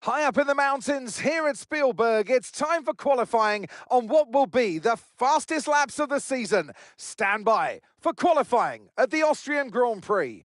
High up in the mountains here at Spielberg, it's time for qualifying on what will be the fastest laps of the season. Stand by for qualifying at the Austrian Grand Prix.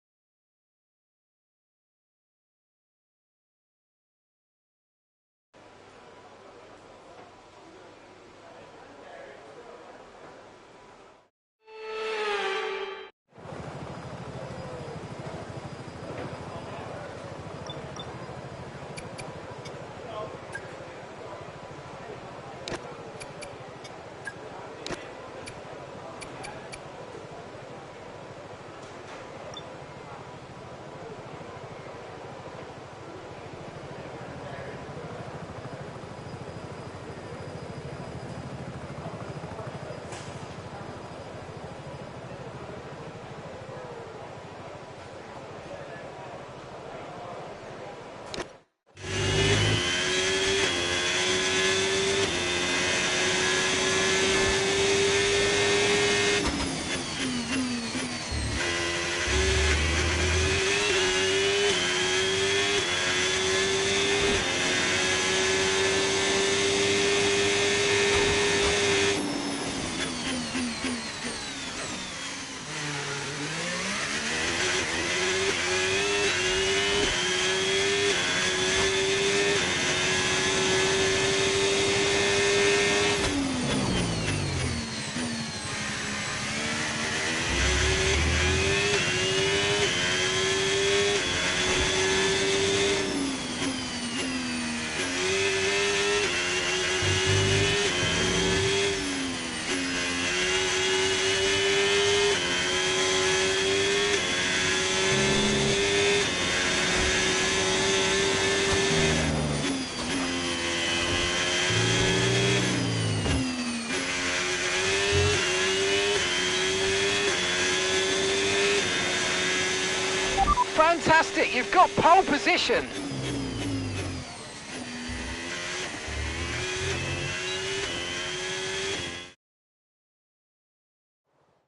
Fantastic, you've got pole position.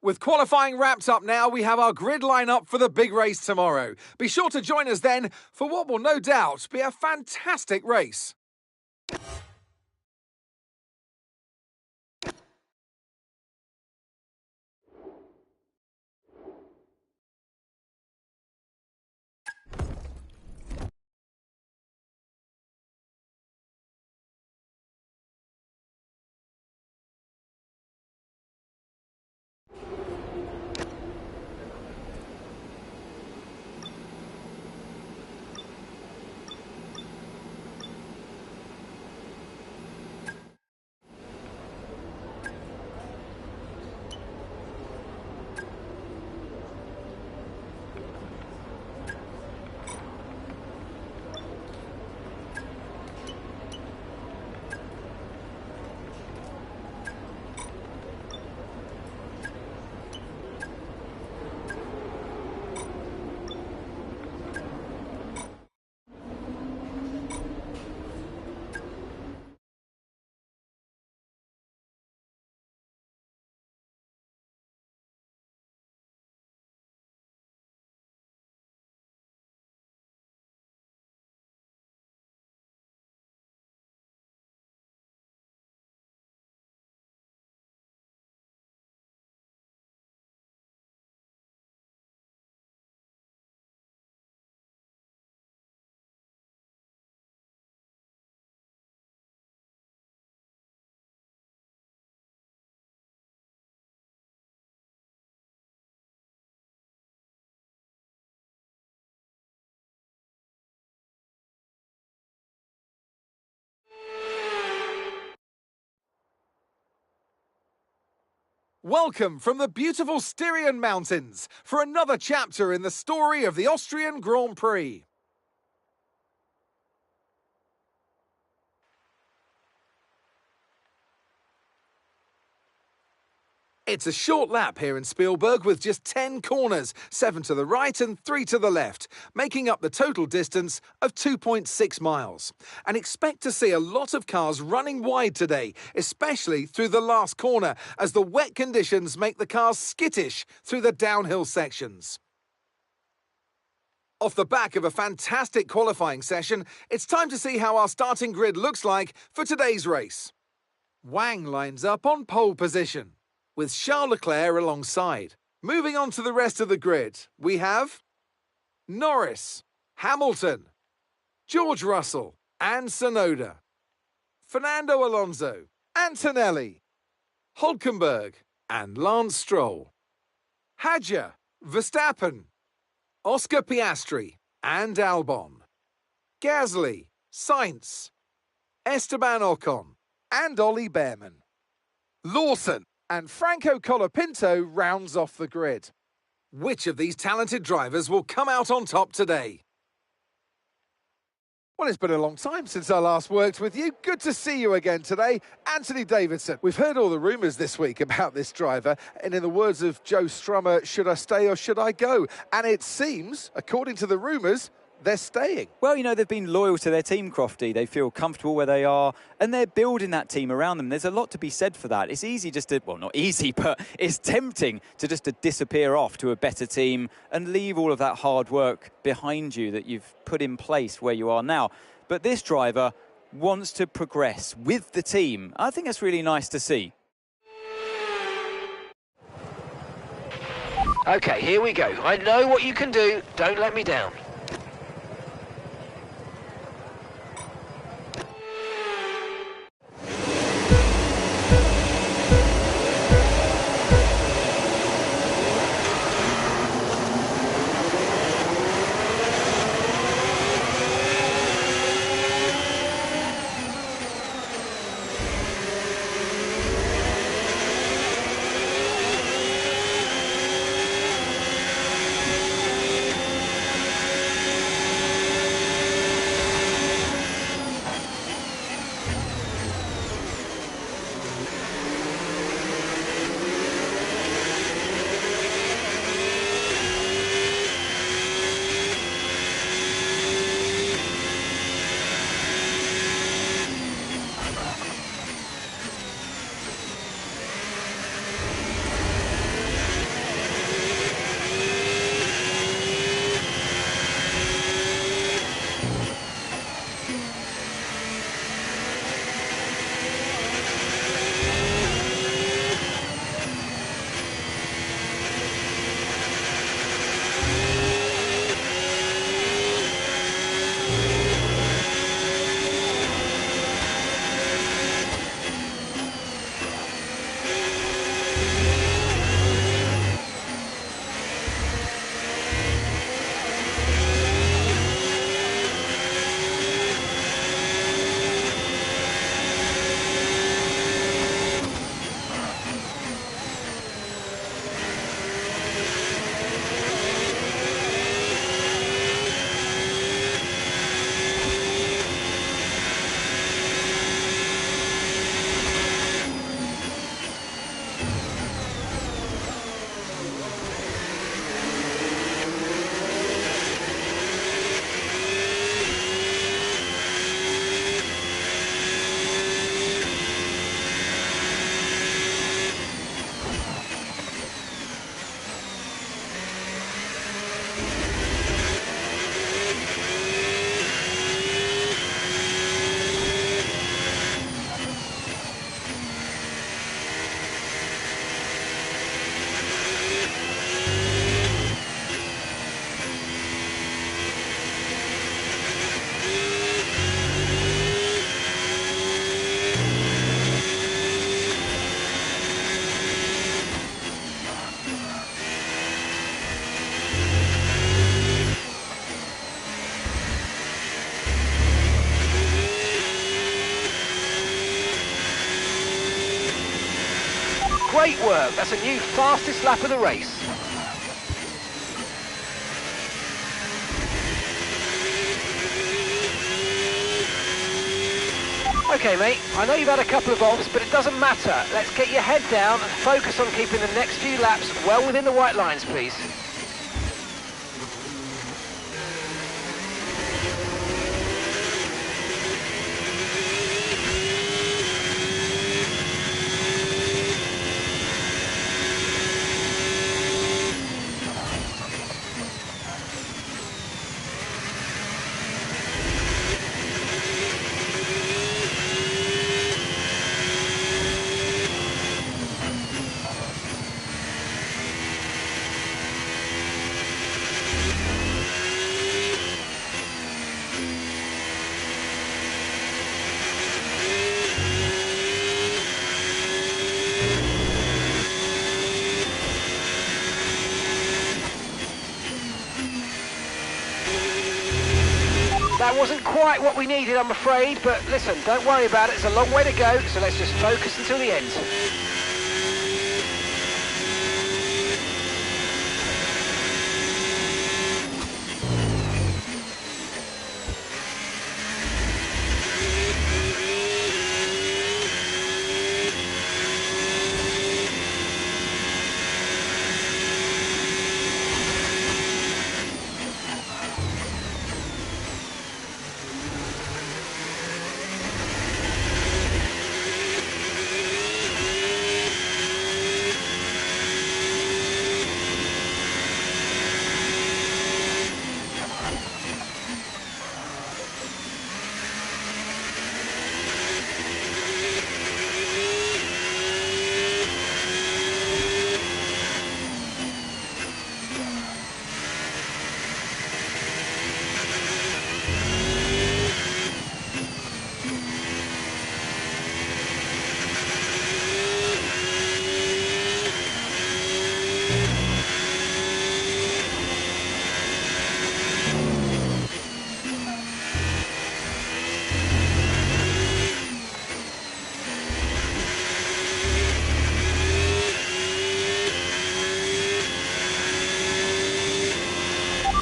With qualifying wrapped up now, we have our grid lineup for the big race tomorrow. Be sure to join us then for what will no doubt be a fantastic race. Welcome from the beautiful Styrian Mountains for another chapter in the story of the Austrian Grand Prix. It's a short lap here in Spielberg with just 10 corners, 7 to the right and 3 to the left, making up the total distance of 2.6 miles. And expect to see a lot of cars running wide today, especially through the last corner, as the wet conditions make the cars skittish through the downhill sections. Off the back of a fantastic qualifying session, it's time to see how our starting grid looks like for today's race. Wang lines up on pole position, with Charles Leclerc alongside. Moving on to the rest of the grid, we have Norris, Hamilton, George Russell and Tsunoda, Fernando Alonso, Antonelli, Hulkenberg and Lance Stroll, Hadjar, Verstappen, Oscar Piastri and Albon, Gasly, Sainz, Esteban Ocon and Ollie Behrman. Lawson and Franco Colapinto rounds off the grid. Which of these talented drivers will come out on top today? Well, it's been a long time since I last worked with you. Good to see you again today. Anthony Davidson. We've heard all the rumours this week about this driver, and in the words of Joe Strummer, should I stay or should I go? And it seems, according to the rumours, they're staying. Well, you know, they've been loyal to their team, Crofty. They feel comfortable where they are, and they're building that team around them. There's a lot to be said for that. It's easy just to, well, not easy, but it's tempting to just to disappear off to a better team and leave all of that hard work behind you that you've put in place where you are now. But this driver wants to progress with the team. I think that's really nice to see. Okay, here we go. I know what you can do. Don't let me down. Great work. That's a new fastest lap of the race. Okay, mate, I know you've had a couple of offs, but it doesn't matter. Let's get your head down and focus on keeping the next few laps well within the white lines, please. quite what we needed, I'm afraid, but listen, don't worry about it. It's a long way to go, so let's just focus until the end.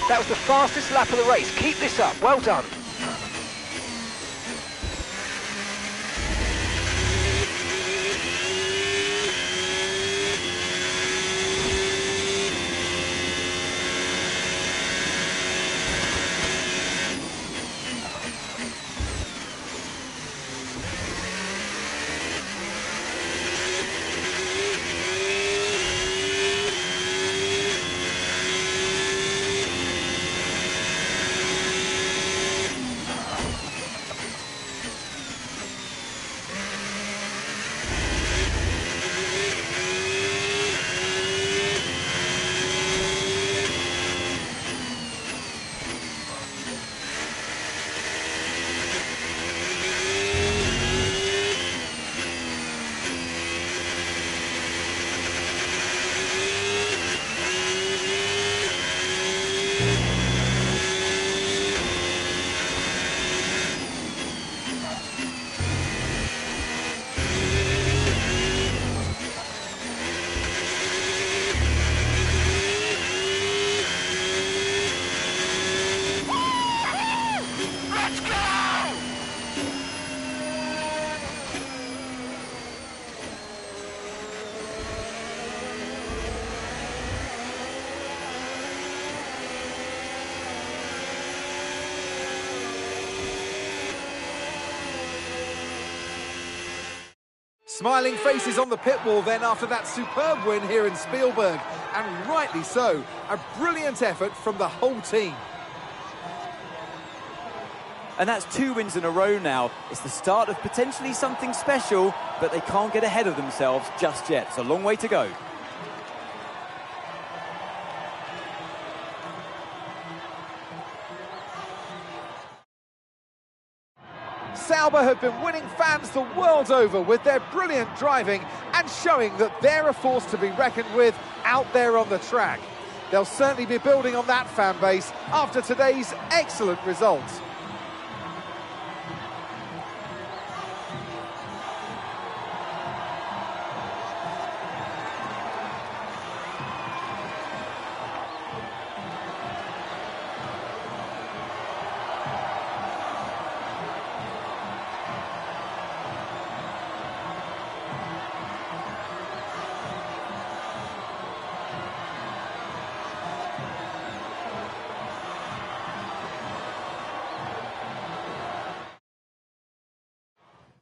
That was the fastest lap of the race. Keep this up. Well done. Smiling faces on the pit wall then after that superb win here in Spielberg. And rightly so, a brilliant effort from the whole team. And that's 2 wins in a row now. It's the start of potentially something special, but they can't get ahead of themselves just yet. It's a long way to go. Sauber have been winning fans the world over with their brilliant driving and showing that they're a force to be reckoned with out there on the track. They'll certainly be building on that fan base after today's excellent results.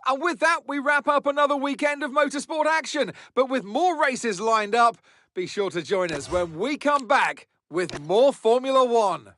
And with that, we wrap up another weekend of motorsport action. But with more races lined up, be sure to join us when we come back with more Formula One.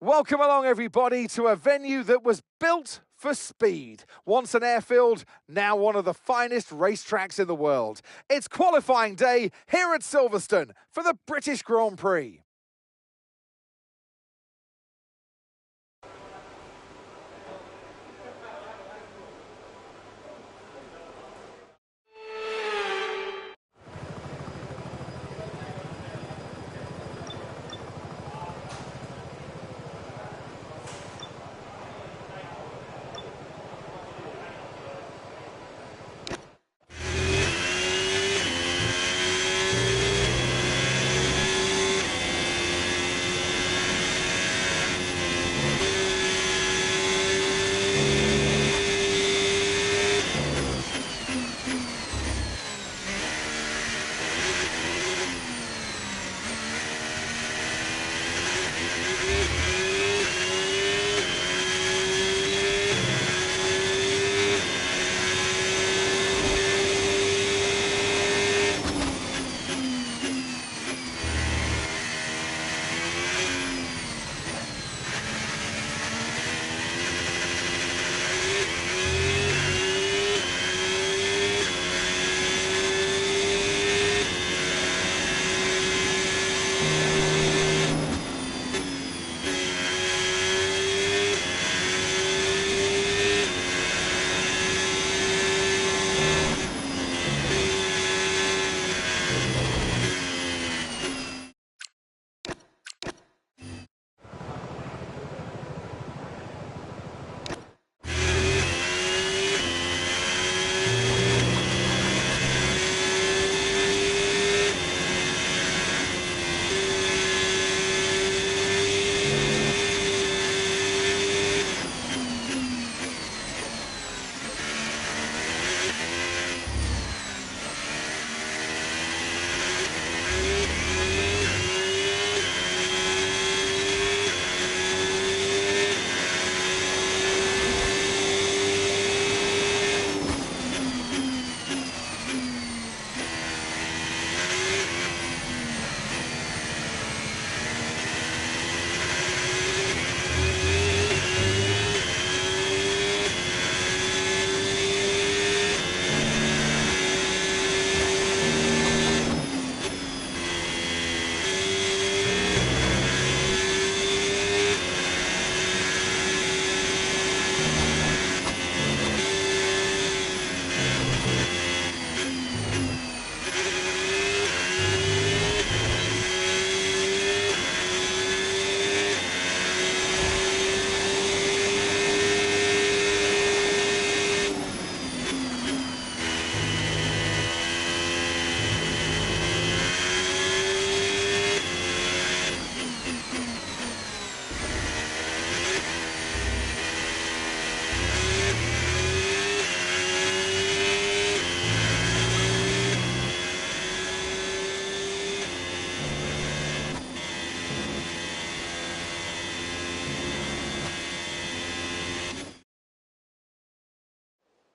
Welcome along, everybody, to a venue that was built for speed. Once an airfield, now one of the finest racetracks in the world. It's qualifying day here at Silverstone for the British Grand Prix.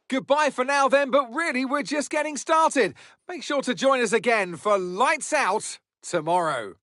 Goodbye for now then, but really we're just getting started. Make sure to join us again for Lights Out tomorrow.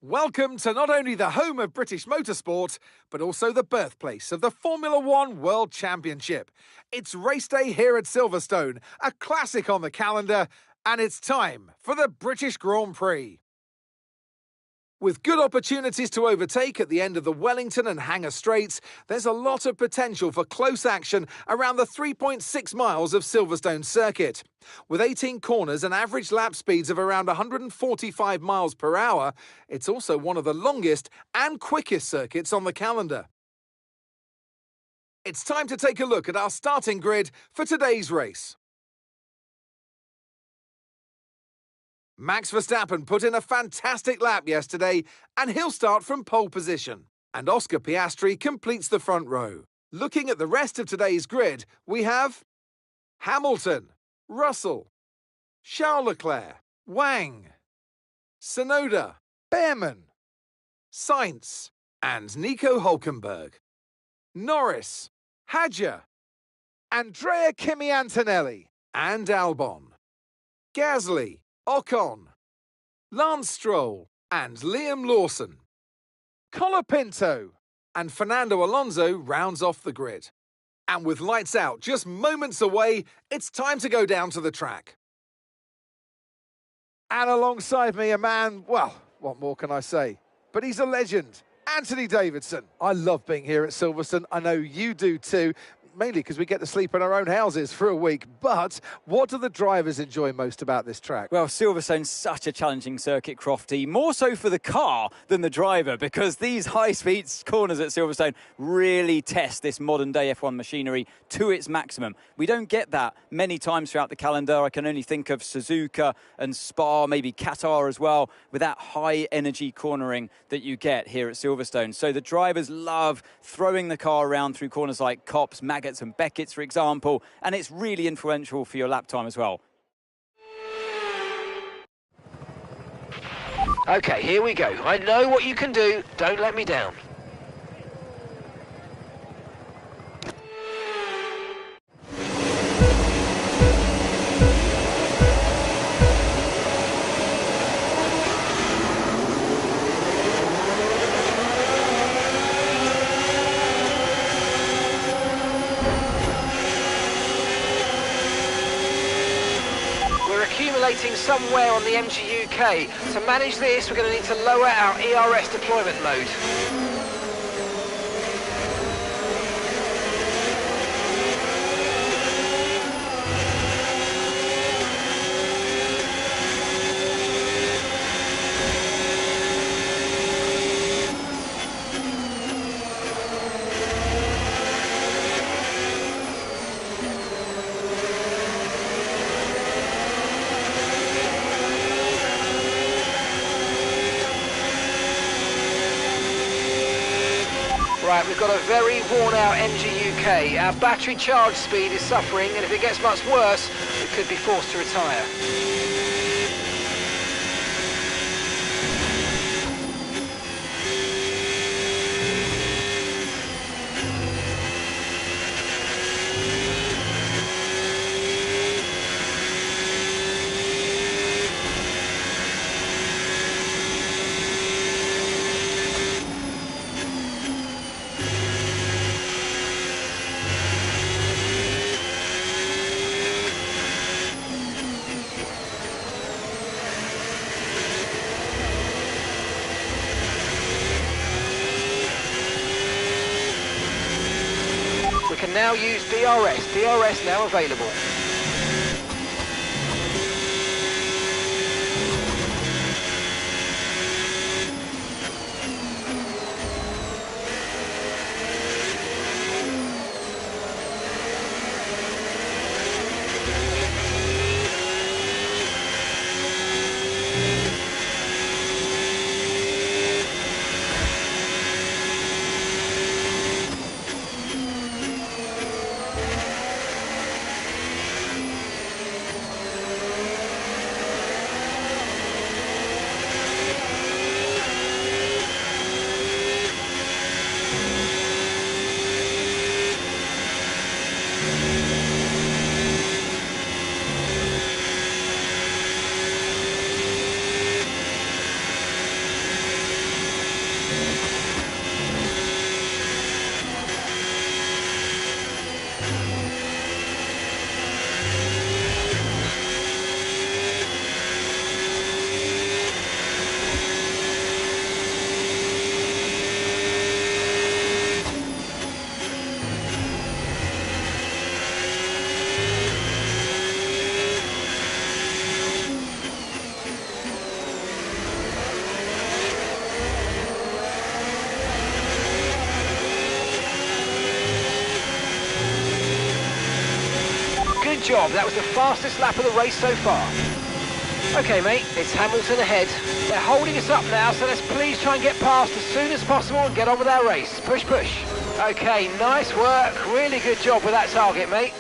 Welcome to not only the home of British motorsport, but also the birthplace of the Formula One World Championship. It's race day here at Silverstone, a classic on the calendar, and it's time for the British Grand Prix. With good opportunities to overtake at the end of the Wellington and Hangar Straights, there's a lot of potential for close action around the 3.6 miles of Silverstone circuit. With 18 corners and average lap speeds of around 145 miles per hour, it's also one of the longest and quickest circuits on the calendar. It's time to take a look at our starting grid for today's race. Max Verstappen put in a fantastic lap yesterday, and he'll start from pole position. And Oscar Piastri completes the front row. Looking at the rest of today's grid, we have Hamilton, Russell, Charles Leclerc, Wang, Tsunoda, Behrman, Sainz, and Nico Hülkenberg. Norris, Hadjar, Andrea Kimi Antonelli, and Albon. Gasly, Ocon, Lance Stroll, and Liam Lawson. Colapinto and Fernando Alonso rounds off the grid. And with lights out just moments away, it's time to go down to the track. And alongside me, a man, well, what more can I say? But he's a legend, Anthony Davidson. I love being here at Silverstone. I know you do too. Mainly because we get to sleep in our own houses for a week. But what do the drivers enjoy most about this track? Well, Silverstone's such a challenging circuit, Crofty, more so for the car than the driver, because these high-speed corners at Silverstone really test this modern-day F1 machinery to its maximum. We don't get that many times throughout the calendar. I can only think of Suzuka and Spa, maybe Qatar as well, with that high-energy cornering that you get here at Silverstone. So the drivers love throwing the car around through corners like Copse, Maggots and Beckett's, for example, and it's really influential for your lap time as well. Okay, here we go. I know what you can do. Don't let me down. Accumulating somewhere on the MGUK. To manage this, we're going to need to lower our ERS deployment mode. Right, we've got a very worn-out MGUK. Our battery charge speed is suffering, and if it gets much worse, we could be forced to retire. We can now use DRS. DRS now available. job. That was the fastest lap of the race so far. Okay, mate, it's Hamilton ahead. They're holding us up now, so let's please try and get past as soon as possible and get on with our race. Push, push. Okay, nice work. Really good job with that target, mate.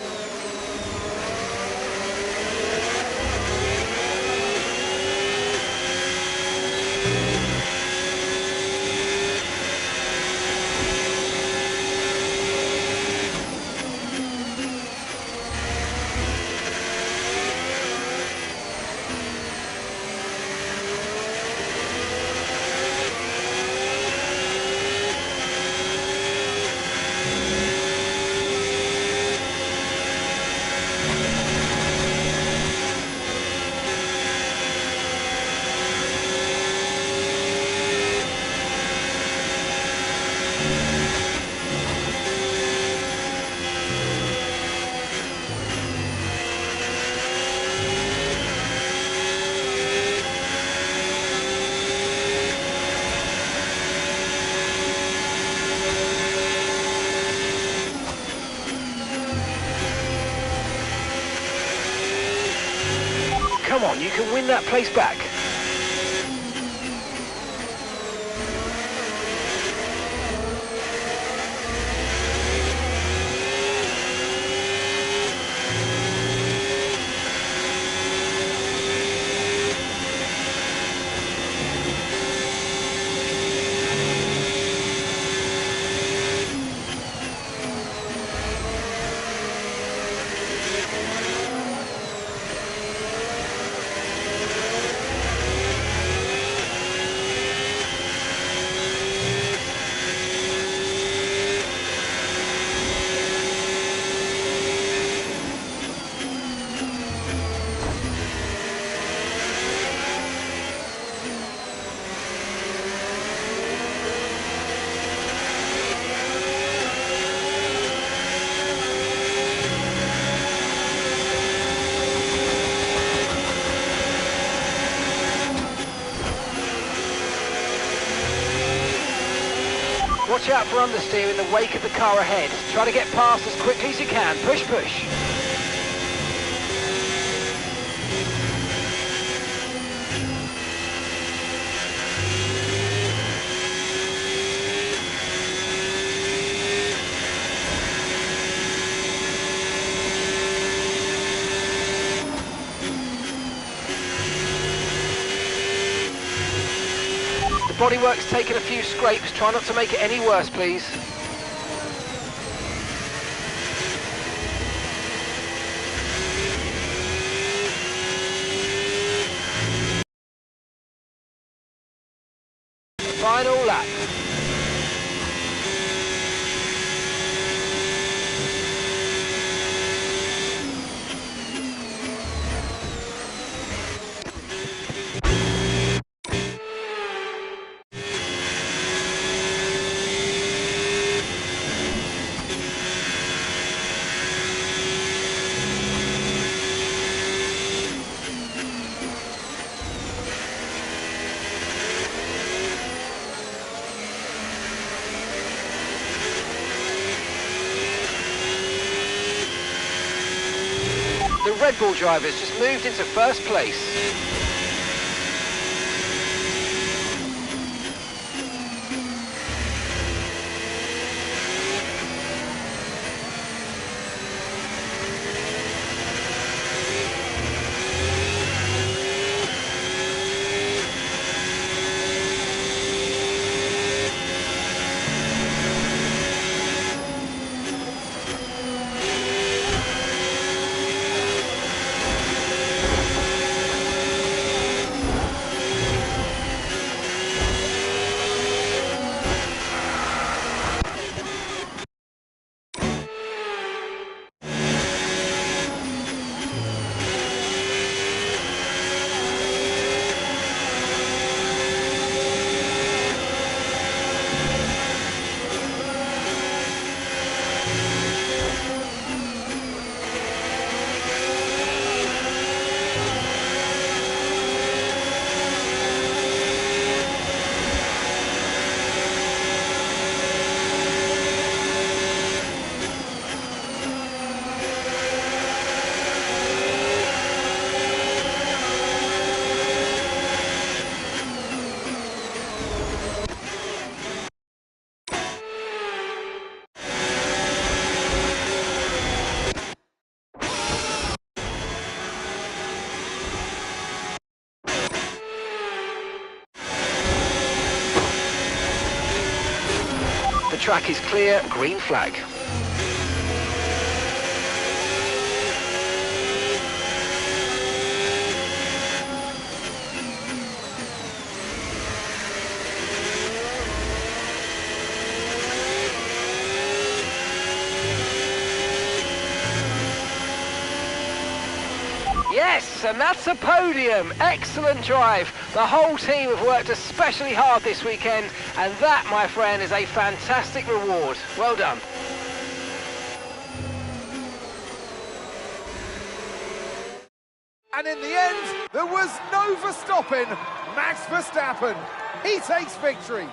Come on, you can win that place back. Watch out for understeer in the wake of the car ahead. Try to get past as quickly as you can. Push, push. The bodywork's taken a few scrapes. Try not to make it any worse, please. Final lap. The Red Bull drivers just moved into first place. track is clear, green flag. Yes, and that's a podium. Excellent drive. The whole team have worked especially hard this weekend, and that, my friend, is a fantastic reward. Well done. And in the end, there was no Verstappen. Max Verstappen, he takes victory.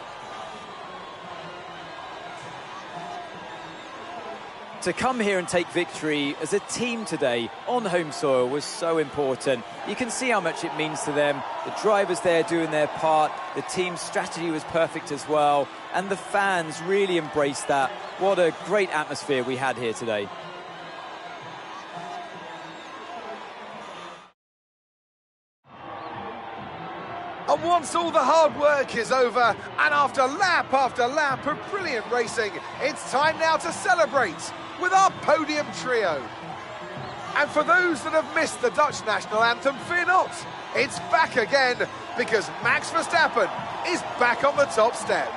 To come here and take victory as a team today on home soil was so important. You can see how much it means to them. The drivers there doing their part. The team's strategy was perfect as well. And the fans really embraced that. What a great atmosphere we had here today. And once all the hard work is over, and after lap of brilliant racing, it's time now to celebrate with our podium trio. And for those that have missed the Dutch national anthem, fear not, it's back again, because Max Verstappen is back on the top step.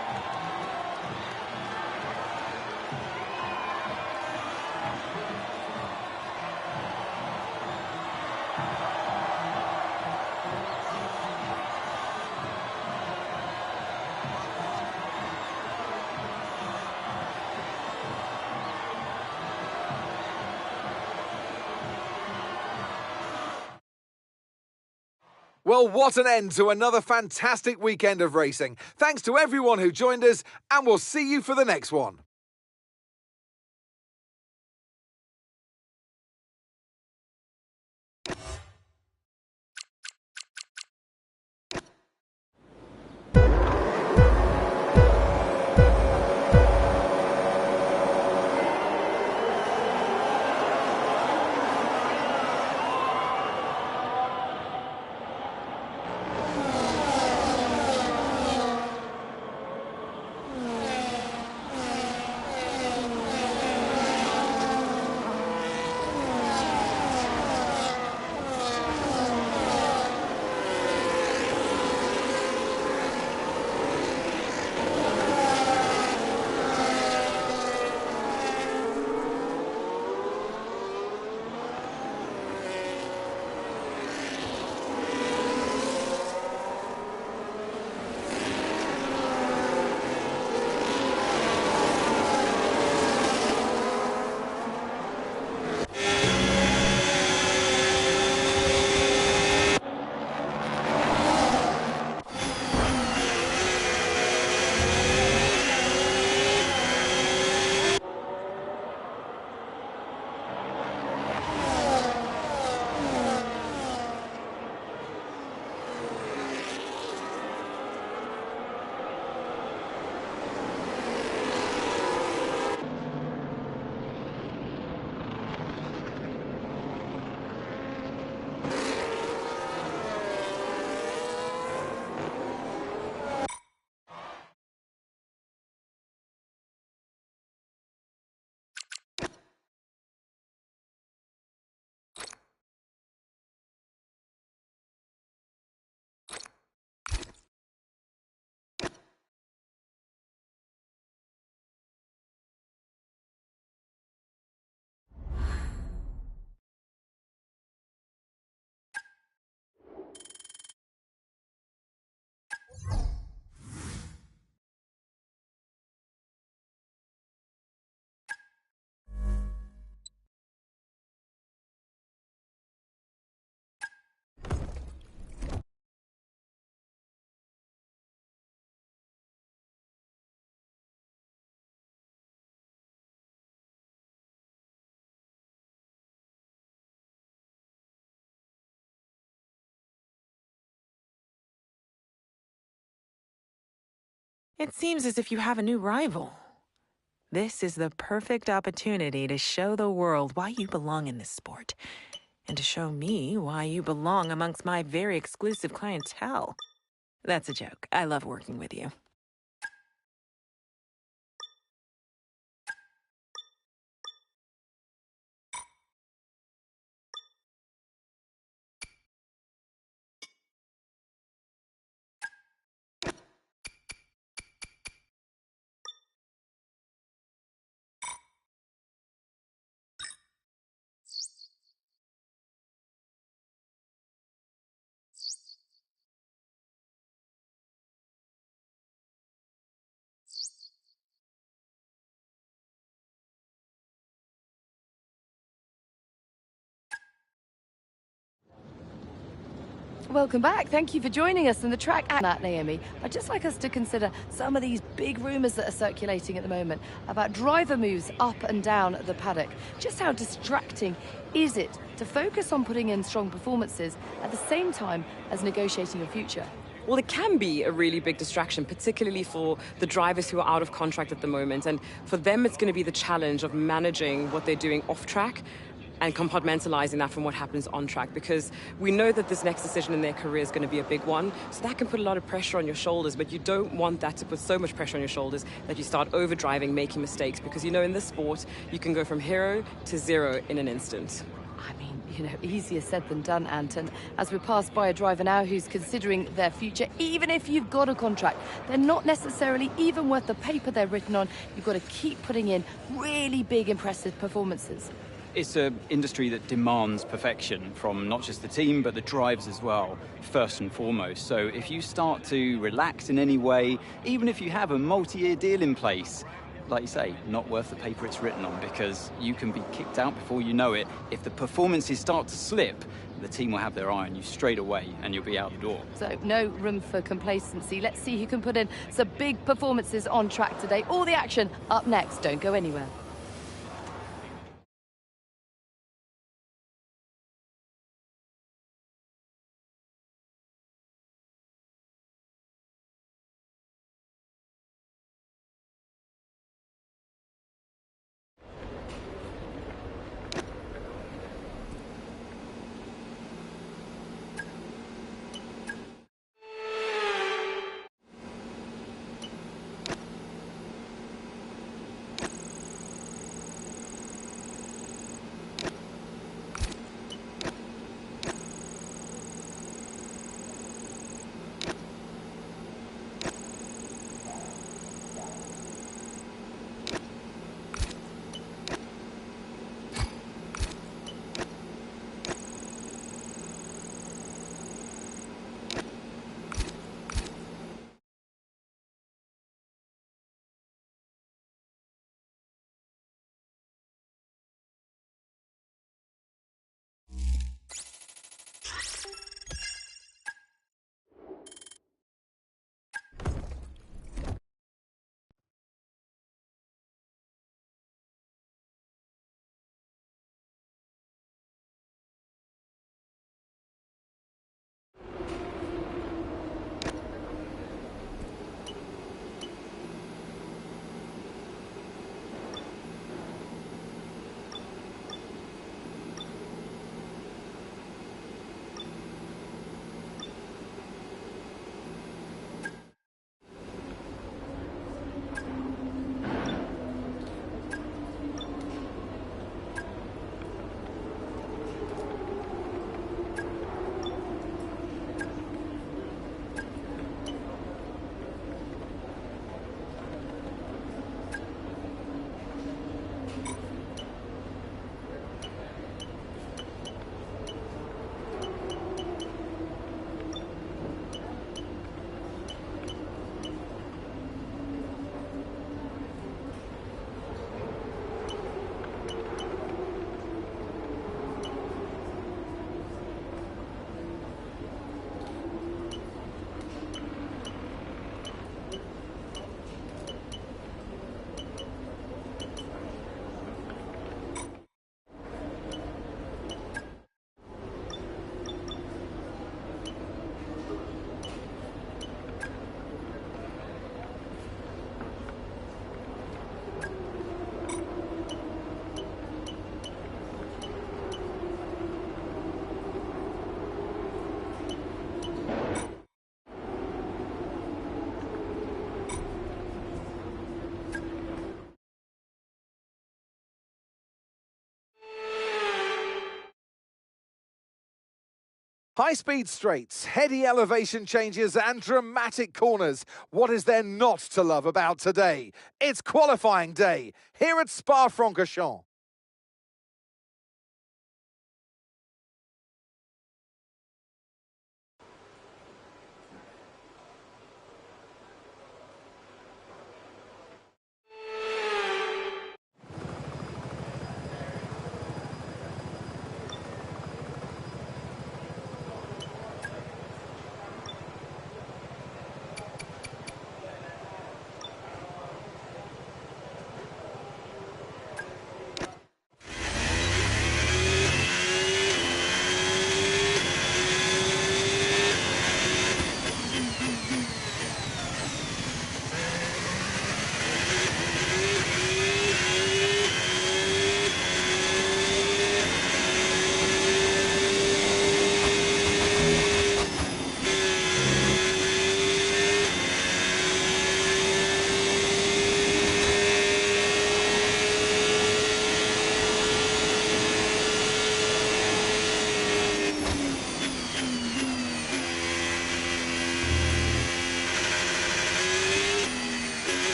Well, what an end to another fantastic weekend of racing. Thanks to everyone who joined us, and we'll see you for the next one. It seems as if you have a new rival. This is the perfect opportunity to show the world why you belong in this sport, and to show me why you belong amongst my very exclusive clientele. That's a joke. I love working with you. Welcome back. Thank you for joining us. And the track at that, Naomi, I'd just like us to consider some of these big rumours that are circulating at the moment about driver moves up and down the paddock. Just how distracting is it to focus on putting in strong performances at the same time as negotiating your future? Well, it can be a really big distraction, particularly for the drivers who are out of contract at the moment. And for them, it's going to be the challenge of managing what they're doing off track and compartmentalizing that from what happens on track, because we know that this next decision in their career is going to be a big one. So that can put a lot of pressure on your shoulders, but you don't want that to put so much pressure on your shoulders that you start overdriving, making mistakes, because in this sport, you can go from hero to zero in an instant. I mean, easier said than done, Anton. As we pass by a driver now who's considering their future, even if you've got a contract, they're not necessarily even worth the paper they're written on. You've got to keep putting in really big, impressive performances. It's an industry that demands perfection from not just the team, but the drivers as well, first and foremost. So if you start to relax in any way, even if you have a multi-year deal in place, like you say, not worth the paper it's written on, because you can be kicked out before you know it. If the performances start to slip, the team will have their eye on you straight away and you'll be out the door. So no room for complacency. Let's see who can put in some big performances on track today. All the action up next. Don't go anywhere. High-speed straights, heady elevation changes and dramatic corners. What is there not to love about today? It's qualifying day here at Spa-Francorchamps.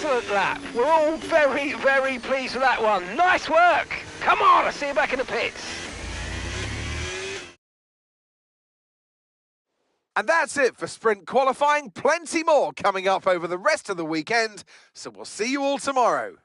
excellent lap. We're all very, very pleased with that one. Nice work. Come on, I'll see you back in the pits. And that's it for sprint qualifying. Plenty more coming up over the rest of the weekend. So we'll see you all tomorrow.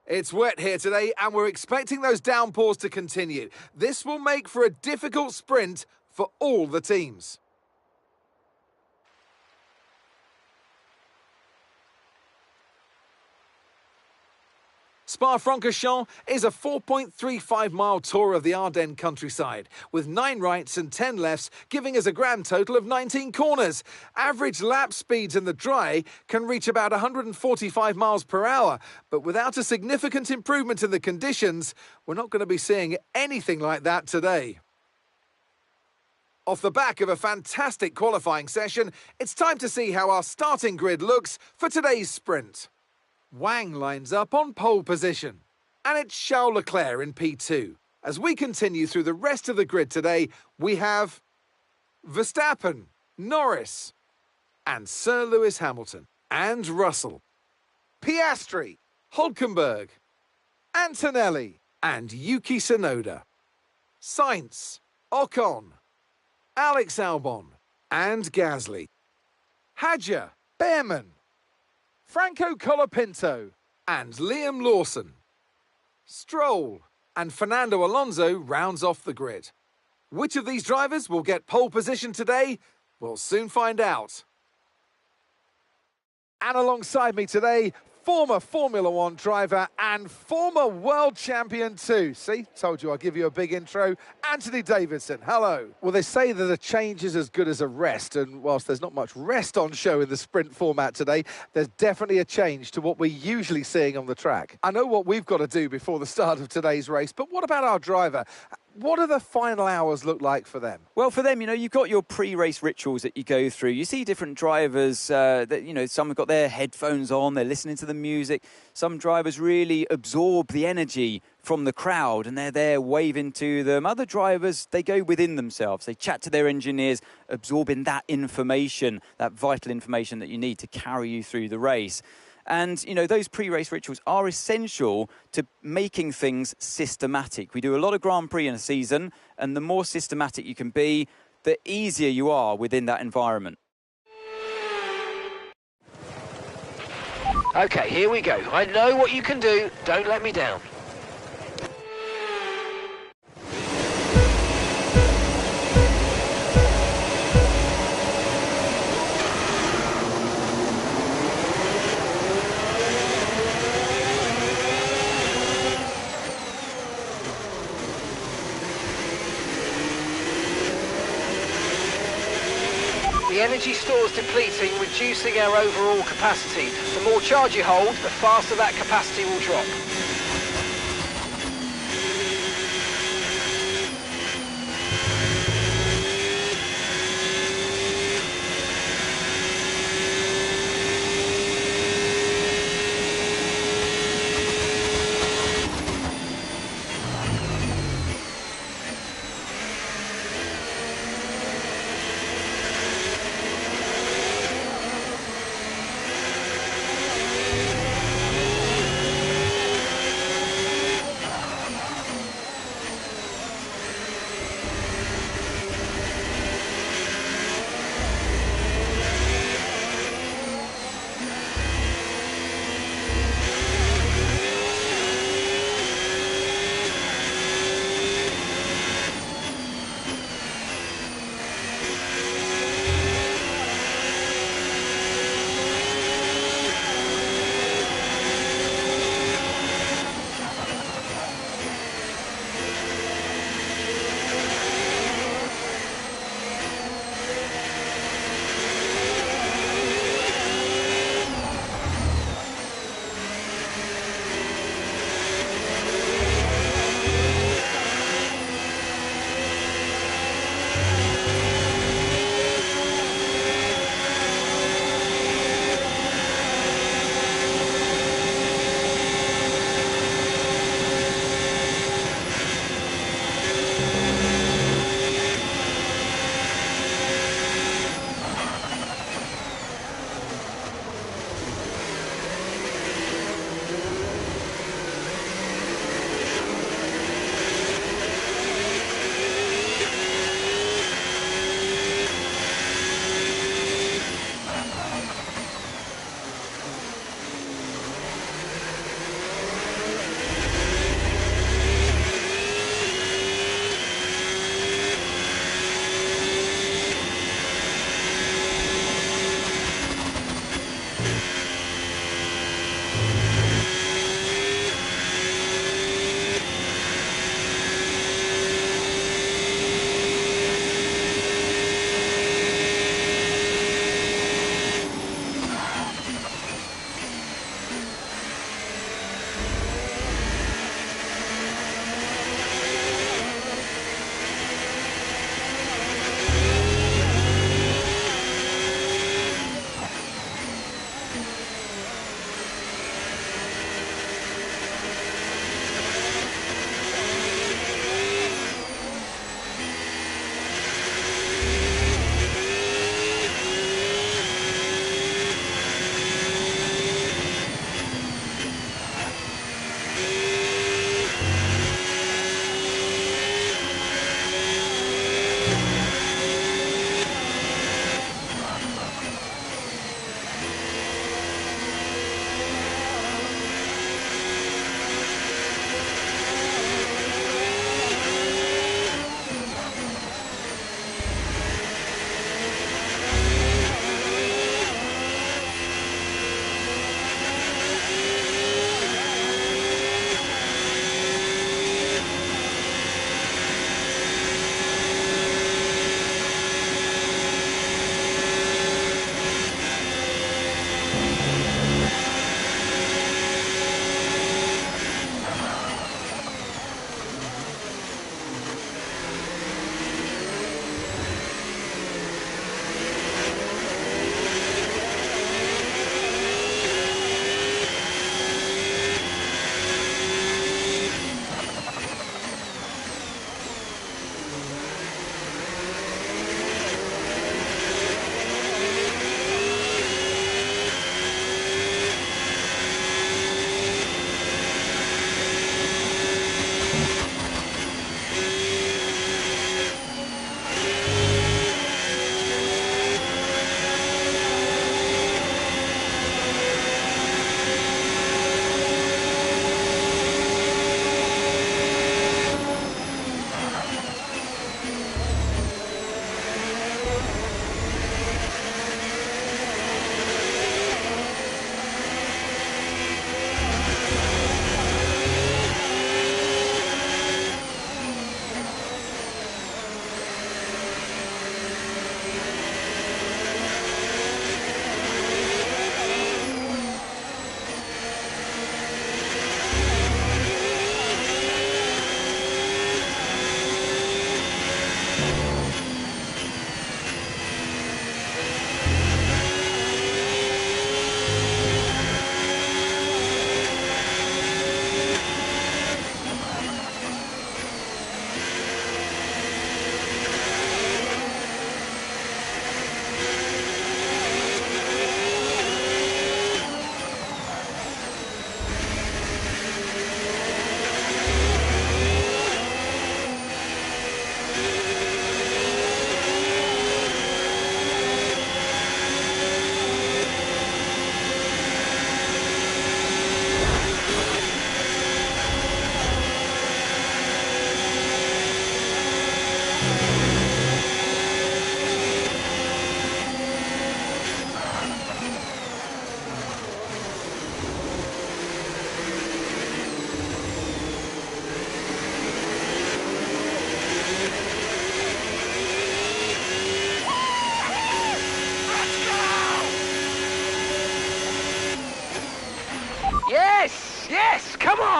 It's wet here today and we're expecting those downpours to continue. This will make for a difficult sprint for all the teams. Spa-Francorchamps is a 4.35-mile tour of the Ardennes countryside, with 9 rights and 10 lefts, giving us a grand total of 19 corners. Average lap speeds in the dry can reach about 145 miles per hour, but without a significant improvement in the conditions, we're not going to be seeing anything like that today. Off the back of a fantastic qualifying session, it's time to see how our starting grid looks for today's sprint. Wang lines up on pole position, and it's Charles Leclerc in P2. As we continue through the rest of the grid today, we have Verstappen, Norris, and Sir Lewis Hamilton, and Russell, Piastri, Hülkenberg, Antonelli, and Yuki Tsunoda, Sainz, Ocon, Alex Albon, and Gasly, Hadjar, Behrman, Franco Colapinto and Liam Lawson. Stroll and Fernando Alonso rounds off the grid. Which of these drivers will get pole position today? We'll soon find out. And alongside me today, former Formula One driver and former world champion too. See, told you I'll give you a big intro. Anthony Davidson, hello. Well, they say that a change is as good as a rest, and whilst there's not much rest on show in the sprint format today, there's definitely a change to what we're usually seeing on the track. I know what we've got to do before the start of today's race, but what about our driver? What do the final hours look like for them? Well, for them, you've got your pre-race rituals that you go through. You see different drivers that, some have got their headphones on, they're listening to the music. Some drivers really absorb the energy from the crowd and they're there waving to them. Other drivers, they go within themselves. They chat to their engineers, absorbing that information, that vital information that you need to carry you through the race. And, those pre-race rituals are essential to making things systematic. We do a lot of Grand Prix in a season, and the more systematic you can be, the easier you are within that environment. Okay, here we go. I know what you can do. Don't let me down. The energy stores depleting, reducing our overall capacity. The more charge you hold, the faster that capacity will drop.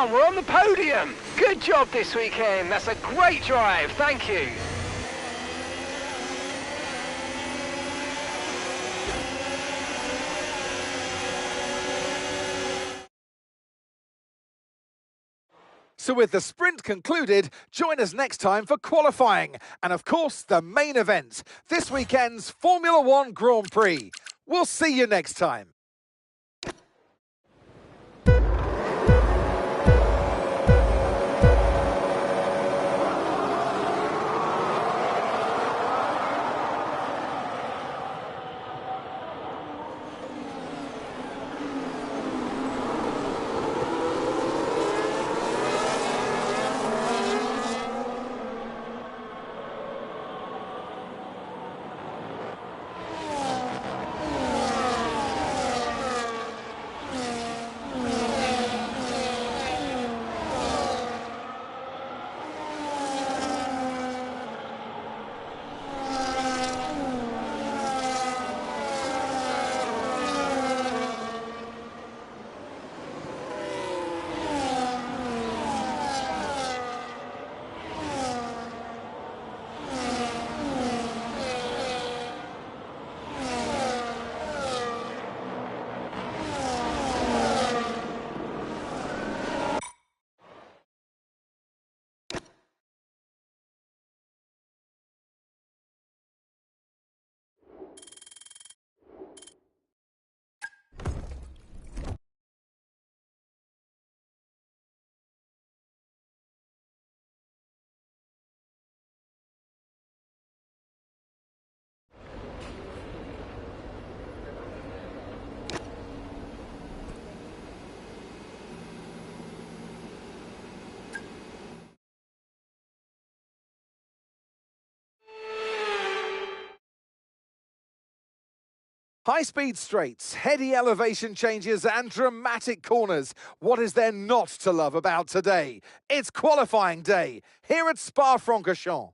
on, we're on the podium. Good job this weekend. That's a great drive. Thank you. So with the sprint concluded, join us next time for qualifying and, of course, the main event, this weekend's Formula One Grand Prix. We'll see you next time. High-speed straights, heady elevation changes and dramatic corners. What is there not to love about today? It's qualifying day here at Spa-Francorchamps.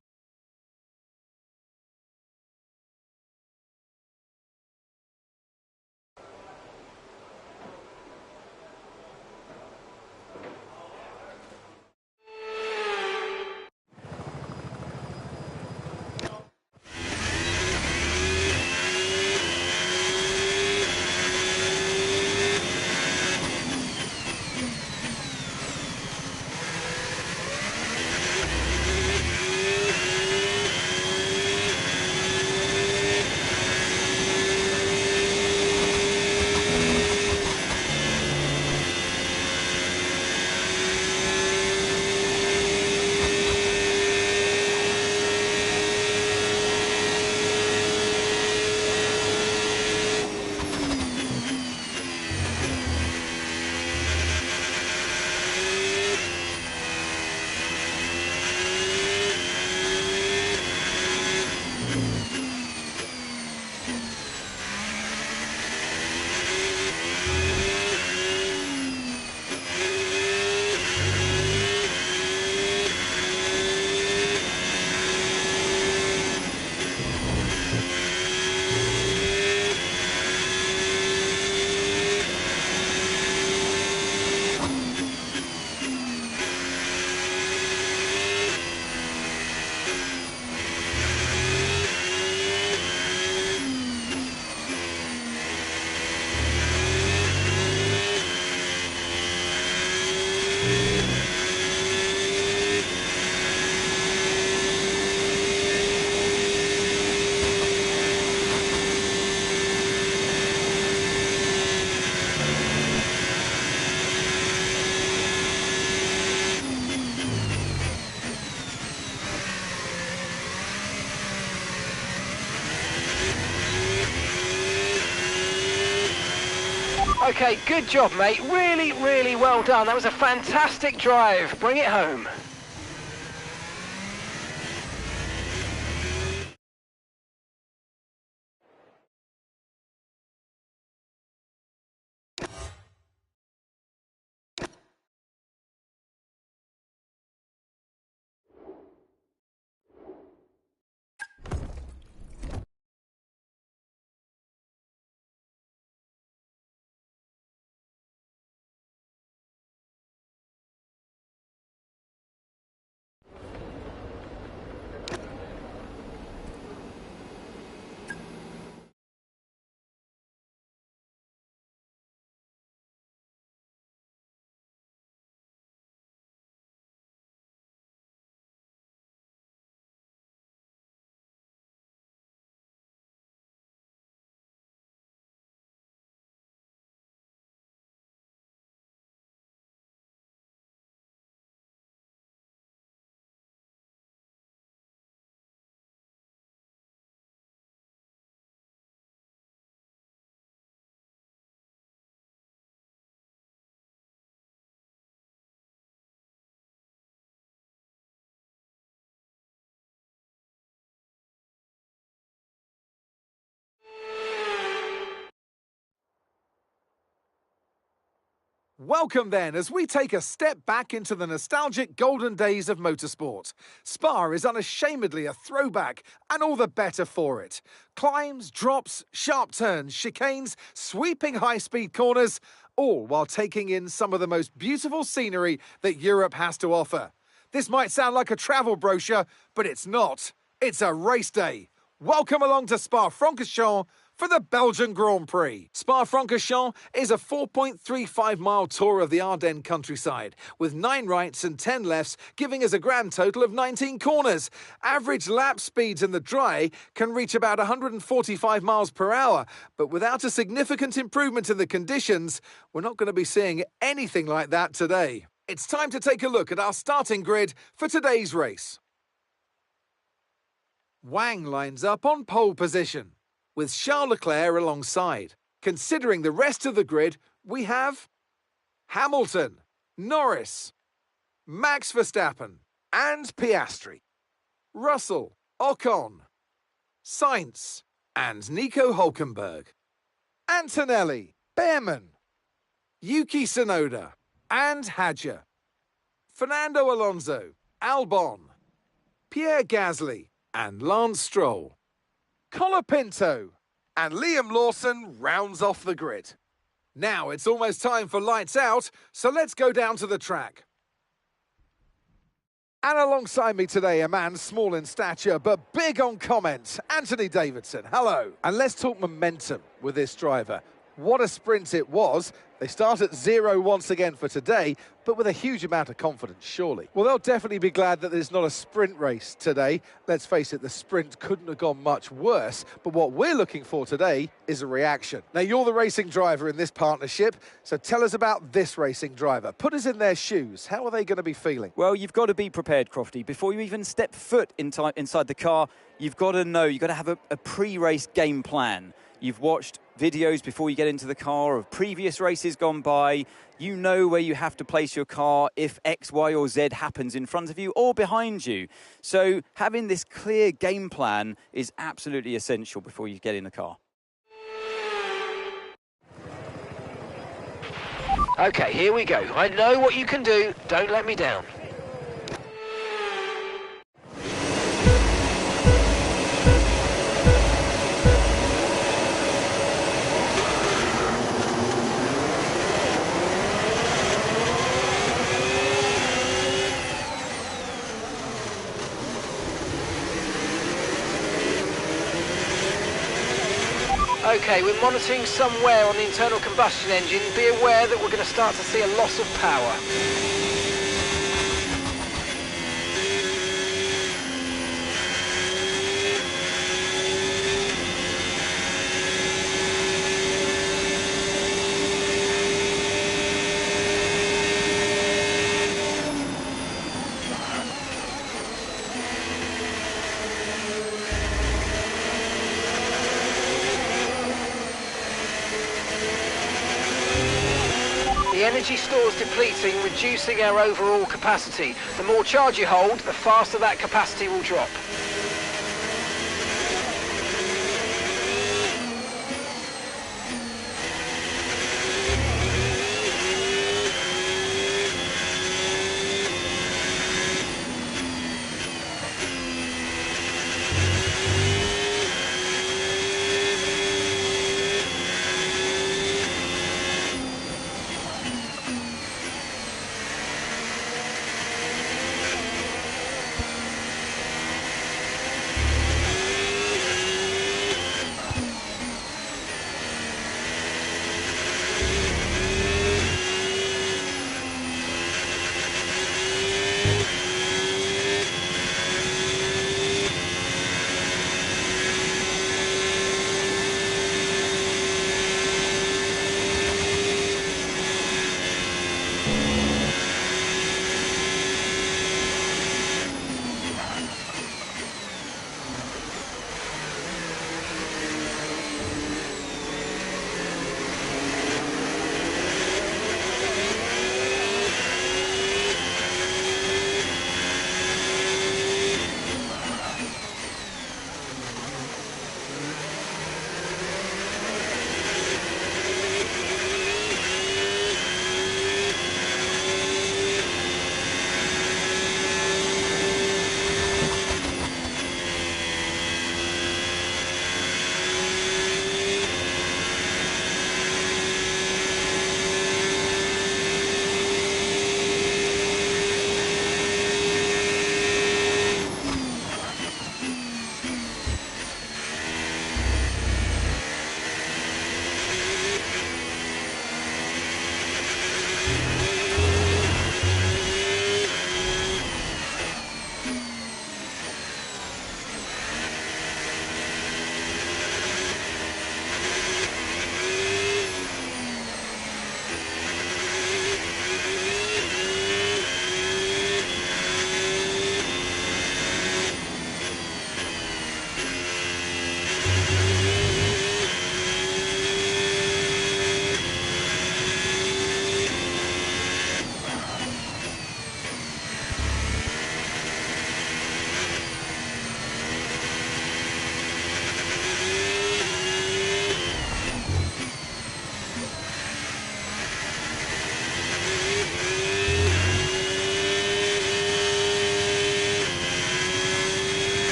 Okay, good job, mate. Really, really well done. That was a fantastic drive. Bring it home. Welcome then as we take a step back into the nostalgic golden days of motorsport. Spa is unashamedly a throwback and all the better for it. Climbs, drops, sharp turns, chicanes, sweeping high-speed corners, all while taking in some of the most beautiful scenery that Europe has to offer. This might sound like a travel brochure, but it's not. It's a race day. Welcome along to Spa-Francorchamps for the Belgian Grand Prix. Spa-Francorchamps is a 4.35-mile tour of the Ardennes countryside, with 9 rights and 10 lefts, giving us a grand total of 19 corners. Average lap speeds in the dry can reach about 145 miles per hour, but without a significant improvement in the conditions, we're not going to be seeing anything like that today. It's time to take a look at our starting grid for today's race. Wang lines up on pole position, with Charles Leclerc alongside. Considering the rest of the grid, we have Hamilton, Norris, Max Verstappen, and Piastri, Russell, Ocon, Sainz, and Nico Hülkenberg, Antonelli, Behrman, Yuki Tsunoda, and Hadjar, Fernando Alonso, Albon, Pierre Gasly, and Lance Stroll. Colapinto and Liam Lawson rounds off the grid. Now it's almost time for lights out, so let's go down to the track. And alongside me today, a man small in stature but big on comment, Anthony Davidson. Hello. And let's talk momentum with this driver. What a sprint it was. They start at 0 once again for today, but with a huge amount of confidence, surely. Well, they'll definitely be glad that there's not a sprint race today. Let's face it, the sprint couldn't have gone much worse, but what we're looking for today is a reaction. Now, you're the racing driver in this partnership, so tell us about this racing driver. Put us in their shoes. How are they going to be feeling? Well, you've got to be prepared, Crofty. Before you even step foot inside the car, you've got to know, you've got to have a pre-race game plan. You've watched videos before you get into the car of previous races gone by. You know where you have to place your car if X, Y, or Z happens in front of you or behind you. So having this clear game plan is absolutely essential before you get in the car. Okay, here we go. I know what you can do. Don't let me down. Okay, we're monitoring somewhere on the internal combustion engine. Be aware that we're going to start to see a loss of power. The energy store's depleting, reducing our overall capacity. The more charge you hold, the faster that capacity will drop.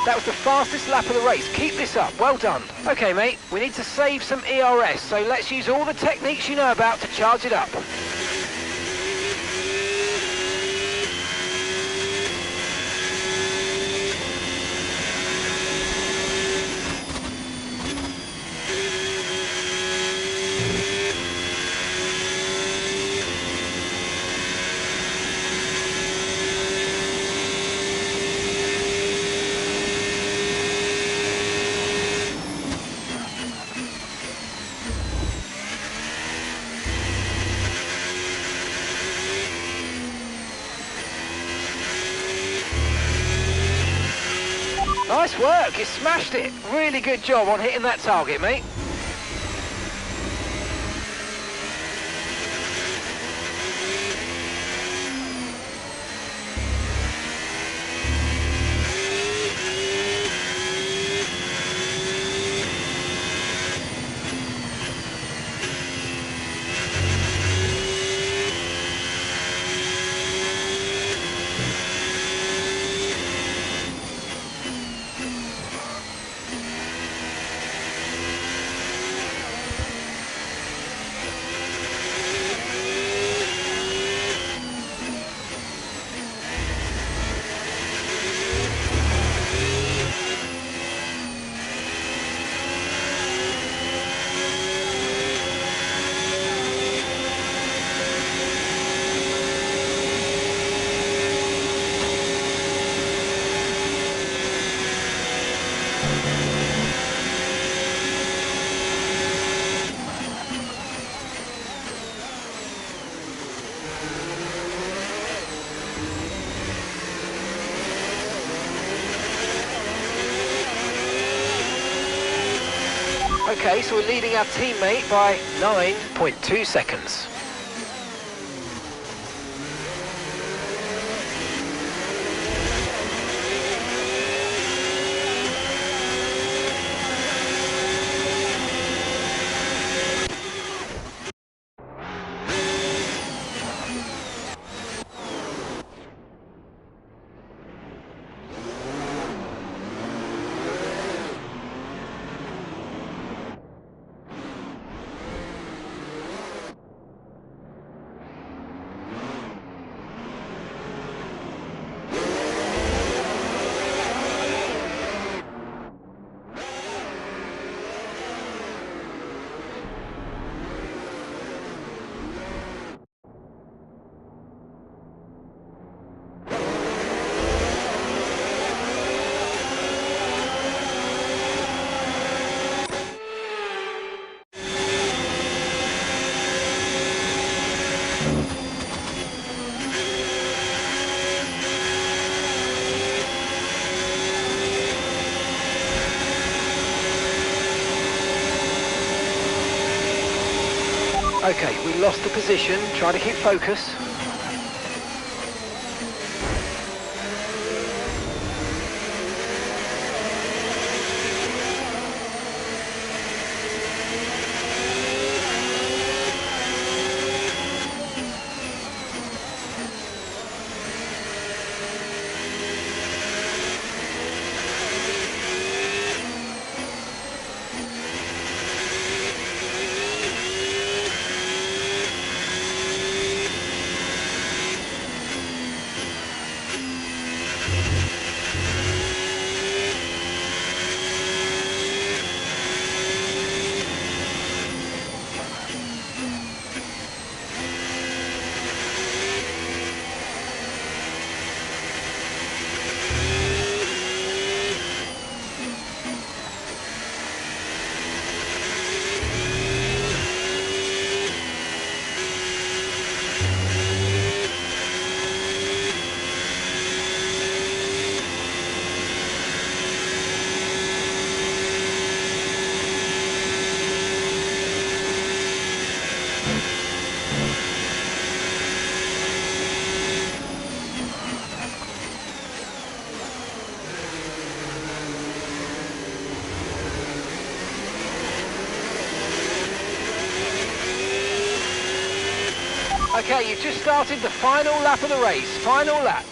That was the fastest lap of the race. Keep this up. Well done. Okay, mate, we need to save some ERS, so let's use all the techniques you know about to charge it up. Nice work, you smashed it. Really good job on hitting that target, mate. Okay, so we're leading our teammate by 9.2 seconds. Okay, we lost the position, try to keep focus. Okay, you've just started the final lap of the race. Final lap.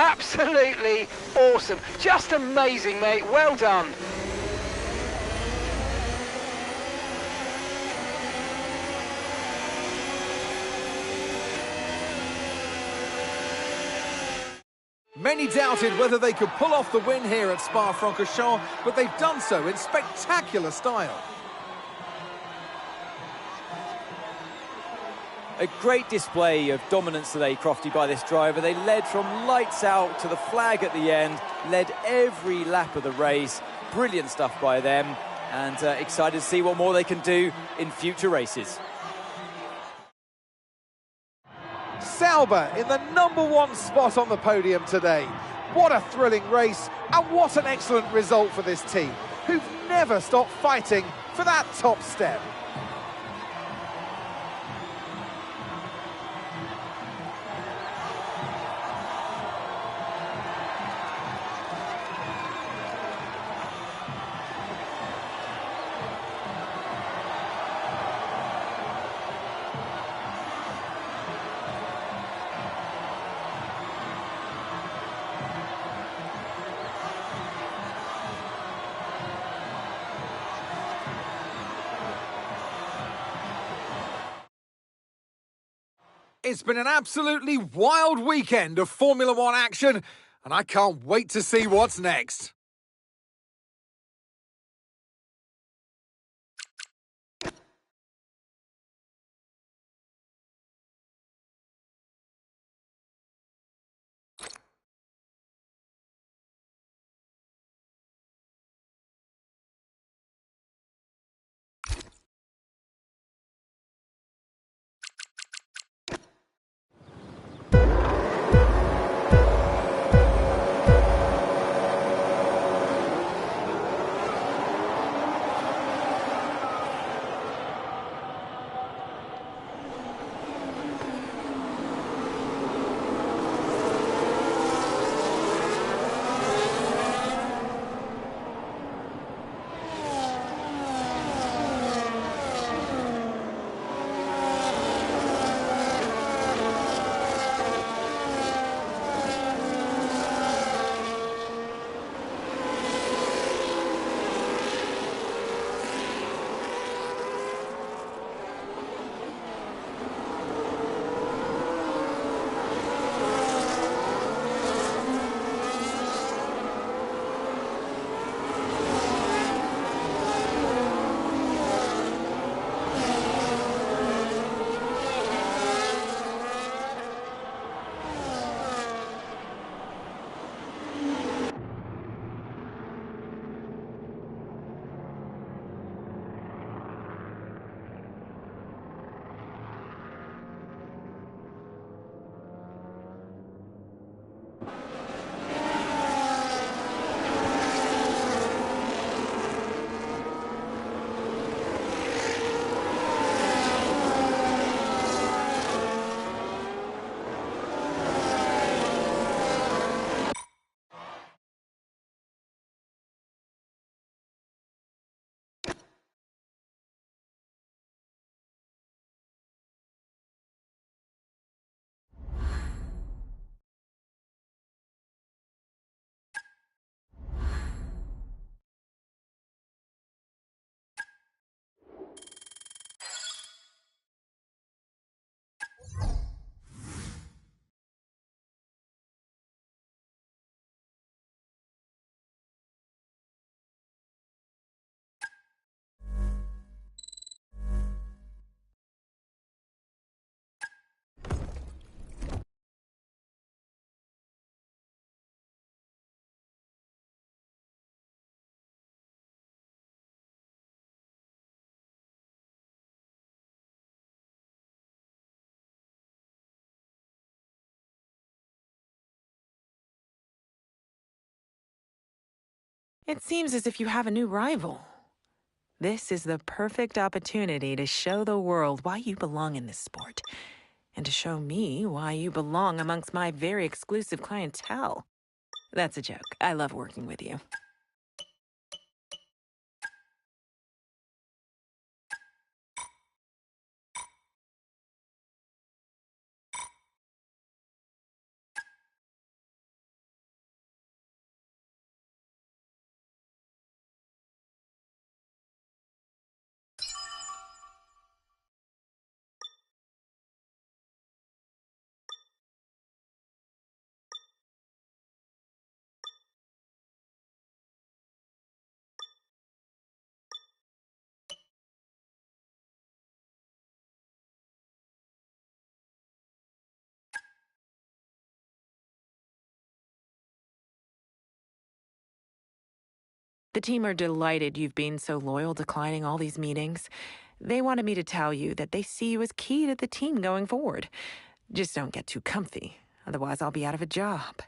Absolutely awesome. Just amazing, mate. Well done. Many doubted whether they could pull off the win here at Spa-Francorchamps, but they've done so in spectacular style. A great display of dominance today, Crofty, by this driver. They led from lights out to the flag at the end, led every lap of the race. Brilliant stuff by them, and excited to see what more they can do in future races. Sauber in the #1 spot on the podium today. What a thrilling race, and what an excellent result for this team, who've never stopped fighting for that top step. It's been an absolutely wild weekend of Formula One action, and I can't wait to see what's next. It seems as if you have a new rival. This is the perfect opportunity to show the world why you belong in this sport, and to show me why you belong amongst my very exclusive clientele. That's a joke. I love working with you. The team are delighted you've been so loyal, declining all these meetings. They wanted me to tell you that they see you as key to the team going forward. Just don't get too comfy, otherwise I'll be out of a job.